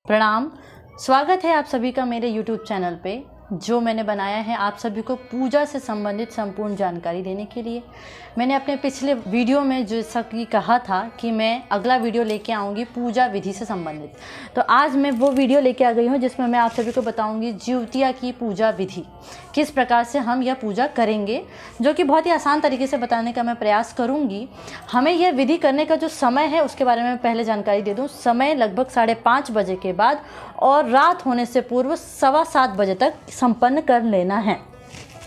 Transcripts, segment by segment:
प्रणाम। स्वागत है आप सभी का मेरे YouTube चैनल पे, जो मैंने बनाया है आप सभी को पूजा से संबंधित संपूर्ण जानकारी देने के लिए। मैंने अपने पिछले वीडियो में जैसा कि कहा था कि मैं अगला वीडियो लेके आऊँगी पूजा विधि से संबंधित, तो आज मैं वो वीडियो लेके आ गई हूँ जिसमें मैं आप सभी को बताऊँगी जिउतिया की पूजा विधि, किस प्रकार से हम यह पूजा करेंगे, जो कि बहुत ही आसान तरीके से बताने का मैं प्रयास करूँगी। हमें यह विधि करने का जो समय है उसके बारे में पहले जानकारी दे दूँ। समय लगभग 5:30 बजे के बाद और रात होने से पूर्व 7:15 बजे तक संपन्न कर लेना है।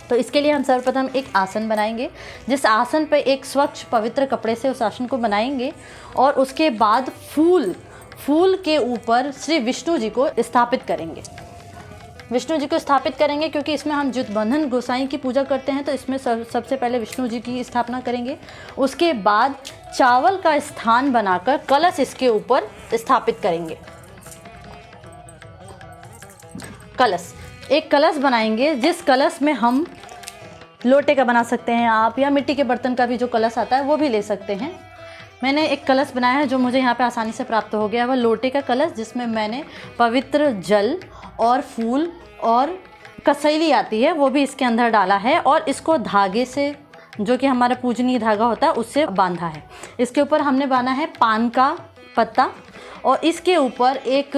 तो इसके लिए हम सर्वप्रथम एक आसन बनाएंगे, जिस आसन पे एक स्वच्छ पवित्र कपड़े से उस आसन को बनाएंगे और उसके बाद फूल के ऊपर श्री विष्णु जी को स्थापित करेंगे। विष्णु जी को स्थापित करेंगे क्योंकि इसमें हम जुतबंधन गोसाई की पूजा करते हैं, तो इसमें सबसे पहले विष्णु जी की स्थापना करेंगे। उसके बाद चावल का स्थान बनाकर कलश इसके ऊपर स्थापित करेंगे। एक कलश बनाएंगे, जिस कलश में हम लोटे का बना सकते हैं आप, या मिट्टी के बर्तन का भी जो कलश आता है वो भी ले सकते हैं। मैंने एक कलश बनाया है जो मुझे यहाँ पे आसानी से प्राप्त हो गया है, वह लोटे का कलश, जिसमें मैंने पवित्र जल और फूल और कसैली आती है वो भी इसके अंदर डाला है और इसको धागे से, जो कि हमारा पूजनीय धागा होता है, उससे बांधा है। इसके ऊपर हमने बांधा है पान का पत्ता और इसके ऊपर एक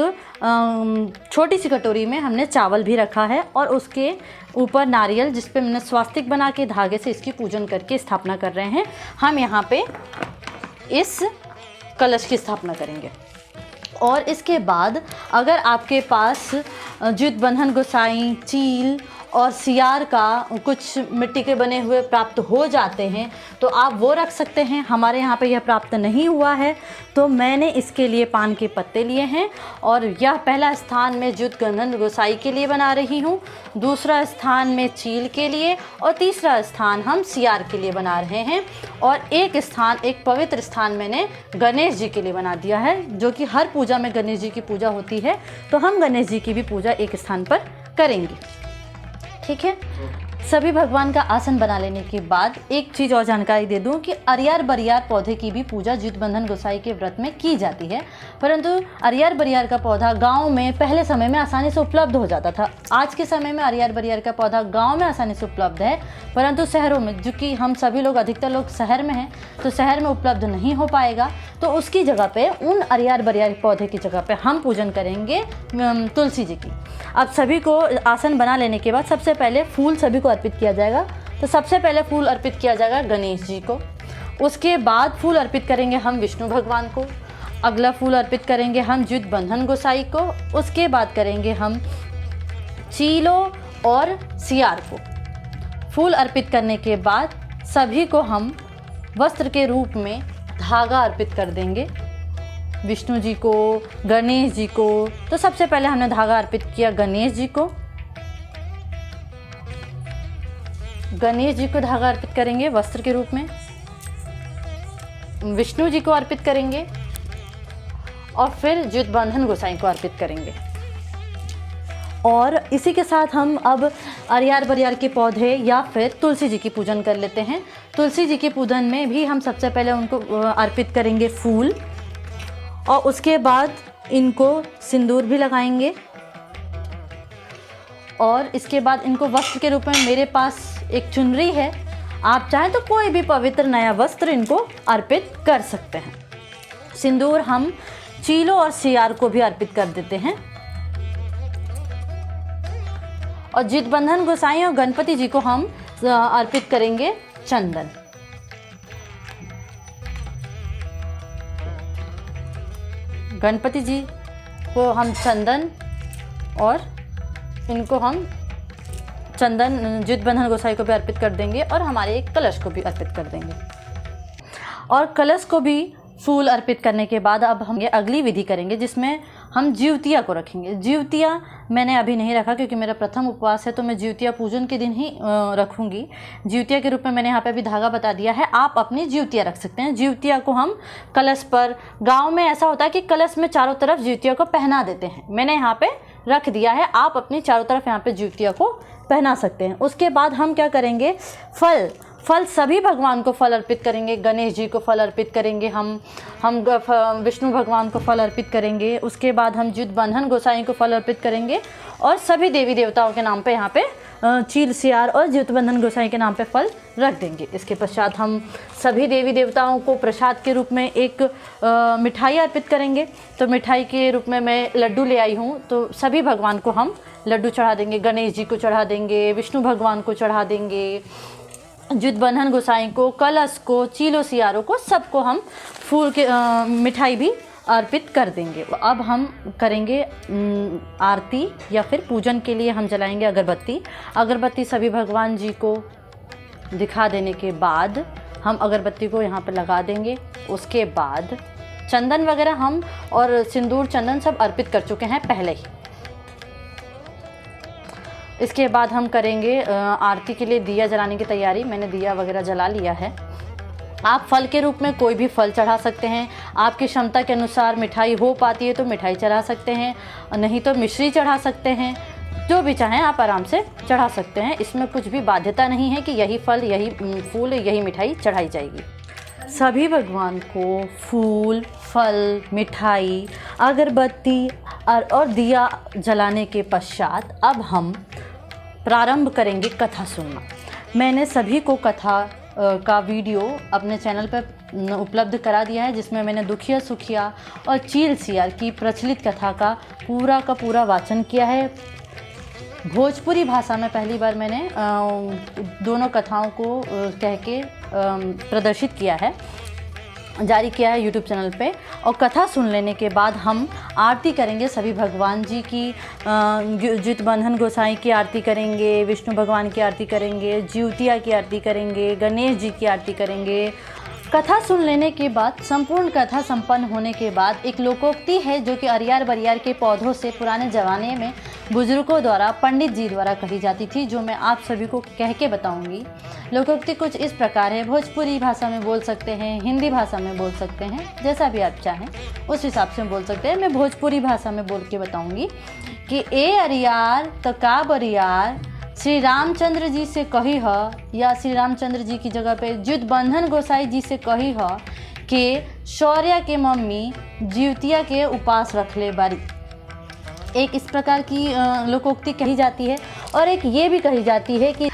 छोटी सी कटोरी में हमने चावल भी रखा है और उसके ऊपर नारियल, जिस पे मैंने स्वास्तिक बना के धागे से इसकी पूजन करके स्थापना कर रहे हैं। हम यहाँ पे इस कलश की स्थापना करेंगे और इसके बाद अगर आपके पास जुतबंधन गोसाई, चील और सियार का कुछ मिट्टी के बने हुए प्राप्त हो जाते हैं तो आप वो रख सकते हैं। हमारे यहाँ पे यह प्राप्त नहीं हुआ है तो मैंने इसके लिए पान के पत्ते लिए हैं और यह पहला स्थान मैं जुतबंधन गोसाई के लिए बना रही हूँ, दूसरा स्थान में चील के लिए और तीसरा स्थान हम सियार के लिए बना रहे हैं और एक पवित्र स्थान मैंने गणेश जी के लिए बना दिया है, जो कि हर पूजा में गणेश जी की पूजा होती है, तो हम गणेश जी की भी पूजा एक स्थान पर करेंगे। ठीक है, सभी भगवान का आसन बना लेने के बाद एक चीज़ और जानकारी दे दूं कि अरियार बरियार पौधे की भी पूजा जुतबंधन गोसाई के व्रत में की जाती है, परंतु अरियार बरियार का पौधा गांव में पहले समय में आसानी से उपलब्ध हो जाता था। आज के समय में अरियार बरियार का पौधा गांव में आसानी से उपलब्ध है, परंतु शहरों में, जो कि हम सभी लोग अधिकतर लोग शहर में हैं, तो शहर में उपलब्ध नहीं हो पाएगा, तो उसकी जगह पे उन अरियार बरियार पौधे की जगह पे हम पूजन करेंगे तुलसी जी की। अब सभी को आसन बना लेने के बाद सबसे पहले फूल सभी को अर्पित किया जाएगा। तो सबसे पहले फूल अर्पित किया जाएगा गणेश जी को, उसके बाद फूल अर्पित करेंगे हम विष्णु भगवान को, अगला फूल अर्पित करेंगे हम जुतबंधन गोसाई को, उसके बाद करेंगे हम चीलों और सियार को। फूल अर्पित करने के बाद सभी को हम वस्त्र के रूप में धागा अर्पित कर देंगे, विष्णु जी को, गणेश जी को। तो सबसे पहले हमने धागा अर्पित किया गणेश जी को, धागा अर्पित करेंगे वस्त्र के रूप में, विष्णु जी को अर्पित करेंगे और फिर जुतबंधन गोसाई को अर्पित करेंगे। और इसी के साथ हम अब अरियार बरियार के पौधे या फिर तुलसी जी की पूजन कर लेते हैं। तुलसी जी के पूजन में भी हम सबसे पहले उनको अर्पित करेंगे फूल और उसके बाद इनको सिंदूर भी लगाएंगे और इसके बाद इनको वस्त्र के रूप में, मेरे पास एक चुनरी है, आप चाहें तो कोई भी पवित्र नया वस्त्र इनको अर्पित कर सकते हैं। सिंदूर हम चीलों और सियार को भी अर्पित कर देते हैं और जुतबंधन गोसाई और गणपति जी को हम अर्पित करेंगे चंदन। गणपति जी को हम चंदन और इनको हम चंदन जुतबंधन गोसाई को भी अर्पित कर देंगे और हमारे एक कलश को भी अर्पित कर देंगे। और कलश को भी फूल अर्पित करने के बाद अब हम ये अगली विधि करेंगे, जिसमें हम जिउतिया को रखेंगे। जिउतिया मैंने अभी नहीं रखा क्योंकि मेरा प्रथम उपवास है, तो मैं जिउतिया पूजन के दिन ही रखूँगी। जिउतिया के रूप में मैंने यहाँ पे अभी धागा बता दिया है, आप अपनी जिउतिया रख सकते हैं। जिउतिया को हम कलश पर, गाँव में ऐसा होता है कि कलश में चारों तरफ जिउतिया को पहना देते हैं, मैंने यहाँ पे रख दिया है, आप अपनी चारों तरफ यहाँ पे जिउतिया को पहना सकते हैं। उसके बाद हम क्या करेंगे, फल सभी भगवान को फल अर्पित करेंगे। गणेश जी को फल अर्पित करेंगे, हम विष्णु भगवान को फल अर्पित करेंगे। उसके बाद हम जितबंधन गोसाई को फल अर्पित करेंगे और सभी देवी देवताओं के नाम पे यहाँ पे चील सियार और जितबंधन गोसाई के नाम पे फल रख देंगे। इसके पश्चात हम सभी देवी देवताओं को प्रसाद के रूप में एक मिठाई अर्पित करेंगे। तो मिठाई के रूप में मैं लड्डू ले आई हूँ, तो सभी भगवान को हम लड्डू चढ़ा देंगे। गणेश जी को चढ़ा देंगे, विष्णु भगवान को चढ़ा देंगे, जितबंधन गोसाई को, कलश को, चीलों सियारों को, सबको हम फूल के मिठाई भी अर्पित कर देंगे। अब हम करेंगे आरती या फिर पूजन के लिए हम जलाएंगे अगरबत्ती सभी भगवान जी को दिखा देने के बाद हम अगरबत्ती को यहाँ पर लगा देंगे। उसके बाद चंदन वगैरह हम और सिंदूर चंदन सब अर्पित कर चुके हैं पहले ही। इसके बाद हम करेंगे आरती के लिए दिया जलाने की तैयारी। मैंने दिया वगैरह जला लिया है। आप फल के रूप में कोई भी फल चढ़ा सकते हैं। आपकी क्षमता के अनुसार मिठाई हो पाती है तो मिठाई चढ़ा सकते हैं, नहीं तो मिश्री चढ़ा सकते हैं। जो भी चाहें आप आराम से चढ़ा सकते हैं। इसमें कुछ भी बाध्यता नहीं है कि यही फल, यही फूल, यही मिठाई चढ़ाई जाएगी। सभी भगवान को फूल, फल, मिठाई, अगरबत्ती और दिया जलाने के पश्चात अब हम प्रारंभ करेंगे कथा सुनना। मैंने सभी को कथा का वीडियो अपने चैनल पर उपलब्ध करा दिया है, जिसमें मैंने दुखिया सुखिया और चील सियार की प्रचलित कथा का पूरा वाचन किया है। भोजपुरी भाषा में पहली बार मैंने दोनों कथाओं को कह के प्रदर्शित किया है, जारी किया है यूट्यूब चैनल पे। और कथा सुन लेने के बाद हम आरती करेंगे सभी भगवान जी की। जितबंधन गोसाई की आरती करेंगे, विष्णु भगवान की आरती करेंगे, जिउतिया की आरती करेंगे, गणेश जी की आरती करेंगे। कथा सुन लेने के बाद, संपूर्ण कथा संपन्न होने के बाद एक लोकोक्ति है जो कि अरियार बरियार के पौधों से पुराने ज़माने में बुजुर्गों द्वारा, पंडित जी द्वारा कही जाती थी, जो मैं आप सभी को कह के बताऊंगी। लोकोक्ति कुछ इस प्रकार है। भोजपुरी भाषा में बोल सकते हैं, हिंदी भाषा में बोल सकते हैं, जैसा भी आप चाहें उस हिसाब से बोल सकते हैं। मैं भोजपुरी भाषा में बोल के बताऊंगी कि ए अरियार तो का बरियार श्री रामचंद्र जी से कही ह, या श्री रामचंद्र जी की जगह पे जितबंधन गोसाई जी से कही ह कि शौर्य के मम्मी जिउतिया के उपास रख ले बारी। एक इस प्रकार की लोकोक्ति कही जाती है। और एक ये भी कही जाती है कि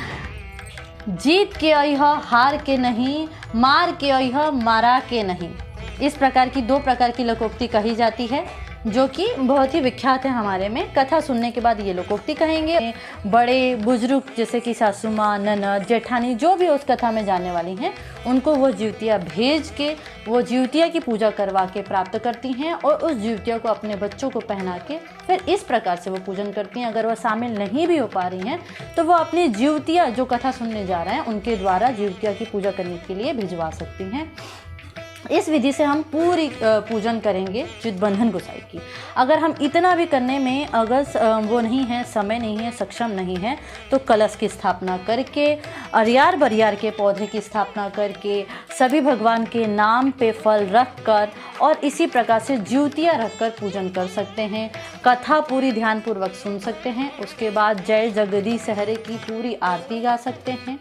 जीत के अइह हार के नहीं, मार के अइह मारा के नहीं। इस प्रकार की दो प्रकार की लोकोक्ति कही जाती है, जो कि बहुत ही विख्यात है हमारे में। कथा सुनने के बाद ये लोकोक्ति कहेंगे। बड़े बुजुर्ग जैसे कि सासू माँ, ननद, जेठानी जो भी उस कथा में जाने वाली हैं, उनको वो जिउतिया भेज के वो जिउतिया की पूजा करवा के प्राप्त करती हैं और उस जिउतिया को अपने बच्चों को पहना के फिर इस प्रकार से वो पूजन करती हैं। अगर वह शामिल नहीं भी हो पा रही हैं तो वो अपनी जिउतिया जो कथा सुनने जा रहे हैं उनके द्वारा जिउतिया की पूजा करने के लिए भिजवा सकती हैं। इस विधि से हम पूरी पूजन करेंगे जितबंधन गोसाई की। अगर हम इतना भी करने में अगर वो नहीं है, समय नहीं है, सक्षम नहीं है, तो कलश की स्थापना करके, अरियार बरियार के पौधे की स्थापना करके, सभी भगवान के नाम पे फल रख कर और इसी प्रकार से जिउतिया रख कर पूजन कर सकते हैं। कथा पूरी ध्यानपूर्वक सुन सकते हैं। उसके बाद जय जगदीश हरे की पूरी आरती गा सकते हैं।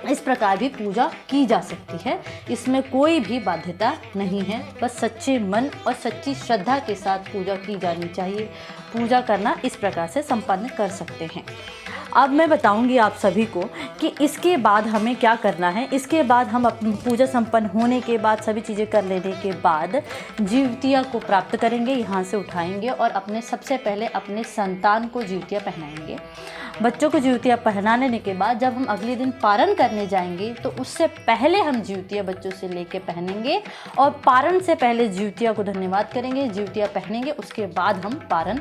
इस प्रकार भी पूजा की जा सकती है। इसमें कोई भी बाध्यता नहीं है, बस सच्चे मन और सच्ची श्रद्धा के साथ पूजा की जानी चाहिए। पूजा करना इस प्रकार से संपन्न कर सकते हैं। अब मैं बताऊंगी आप सभी को कि इसके बाद हमें क्या करना है। इसके बाद हम अपनी पूजा संपन्न होने के बाद, सभी चीज़ें कर लेने के बाद जिउतिया को प्राप्त करेंगे, यहाँ से उठाएंगे और अपने सबसे पहले अपने संतान को जिउतिया पहनाएंगे। बच्चों को जिउतिया पहनाने के बाद जब हम अगले दिन पारण करने जाएंगे तो उससे पहले हम जिउतिया बच्चों से लेके पहनेंगे और पारण से पहले जिउतिया को धन्यवाद करेंगे, जिउतिया पहनेंगे, उसके बाद हम पारण